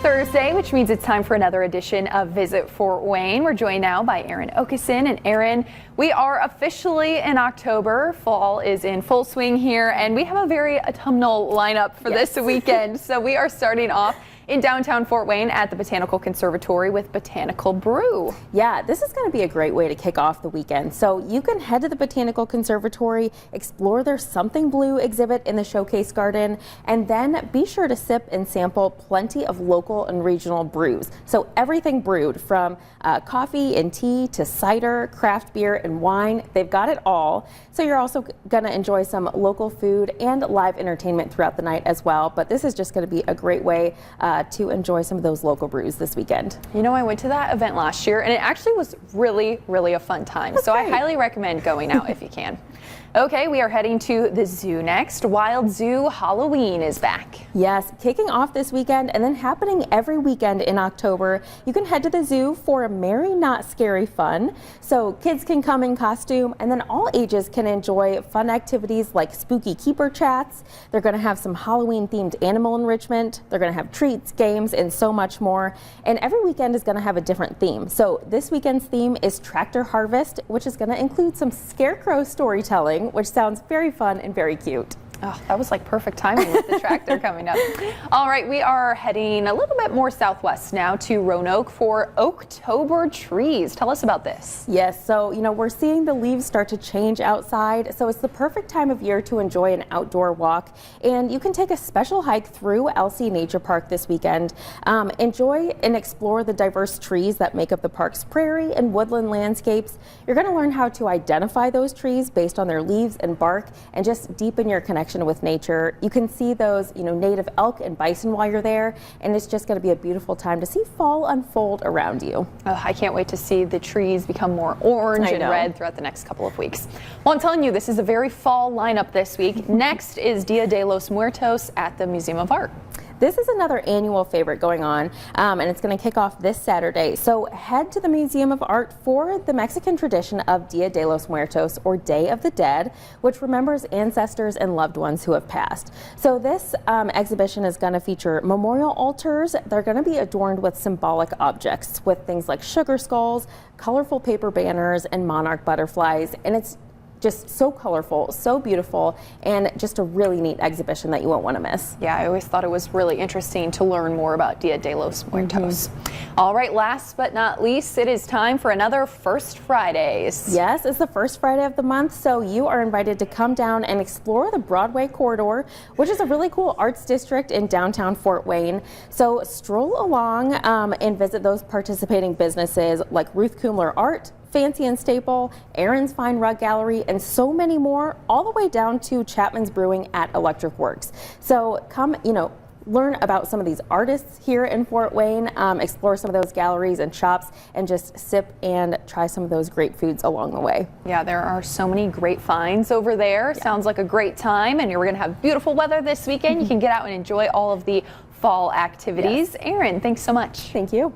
Thursday, which means it's time for another edition of Visit Fort Wayne. We're joined now by Aaron Okeson. And Aaron, we are officially in October. Fall is in full swing here, and we have a very autumnal lineup for this weekend. So we are starting off in downtown Fort Wayne at the Botanical Conservatory with Botanical Brew. Yeah, this is going to be a great way to kick off the weekend. So you can head to the Botanical Conservatory, explore their Something Blue exhibit in the Showcase Garden, and then be sure to sip and sample plenty of local and regional brews. So everything brewed from coffee and tea to cider, craft beer, and wine. They've got it all. So you're also going to enjoy some local food and live entertainment throughout the night as well. But this is just going to be a great way to enjoy some of those local brews this weekend. You know, I went to that event last year and it actually was really a fun time. So I highly recommend going out if you can. Okay, we are heading to the zoo next. Wild Zoo Halloween is back. Yes, kicking off this weekend and then happening every weekend in October. You can head to the zoo for a merry, not scary fun. So kids can come in costume, and then all ages can enjoy fun activities like spooky keeper chats. They're going to have some Halloween themed animal enrichment. They're going to have treats, games, and so much more. And every weekend is going to have a different theme. So this weekend's theme is Tractor Harvest, which is going to include some scarecrow storytelling, which sounds very fun and very cute. Oh, that was like perfect timing with the tractor coming up. All right, we are heading a little bit more southwest now to Roanoke for Oaktober trees. Tell us about this. Yes, so we're seeing the leaves start to change outside, so it's the perfect time of year to enjoy an outdoor walk. And you can take a special hike through Elsie Nature Park this weekend. Enjoy and explore the diverse trees that make up the park's prairie and woodland landscapes. You're going to learn how to identify those trees based on their leaves and bark, and just deepen your connection with nature. You can see those, native elk and bison while you're there, and it's just going to be a beautiful time to see fall unfold around you. Oh, I can't wait to see the trees become more orange and red throughout the next couple of weeks. Well, I'm telling you, this is a very fall lineup this week. Next is Dia de los Muertos at the Museum of Art. This is another annual favorite going on, and it's going to kick off this Saturday. So head to the Museum of Art for the Mexican tradition of Dia de los Muertos, or Day of the Dead, which remembers ancestors and loved ones who have passed. So this exhibition is going to feature memorial altars. They're going to be adorned with symbolic objects with things like sugar skulls, colorful paper banners, and monarch butterflies, and it's just so colorful, so beautiful, and just a really neat exhibition that you won't want to miss. Yeah, I always thought it was really interesting to learn more about Dia de los Muertos. All right, last but not least, it is time for another First Fridays. Yes, it's the first Friday of the month, so you are invited to come down and explore the Broadway Corridor, which is a really cool arts district in downtown Fort Wayne. So stroll along and visit those participating businesses like Ruth Kumler Art, Fancy and Staple, Aaron's Fine Rug Gallery, and so many more, all the way down to Chapman's Brewing at Electric Works. So come, learn about some of these artists here in Fort Wayne, explore some of those galleries and shops, and just sip and try some of those great foods along the way. Yeah, there are so many great finds over there. Yeah. Sounds like a great time, and you're going to have beautiful weather this weekend. You can get out and enjoy all of the fall activities. Yes. Aaron, thanks so much. Thank you.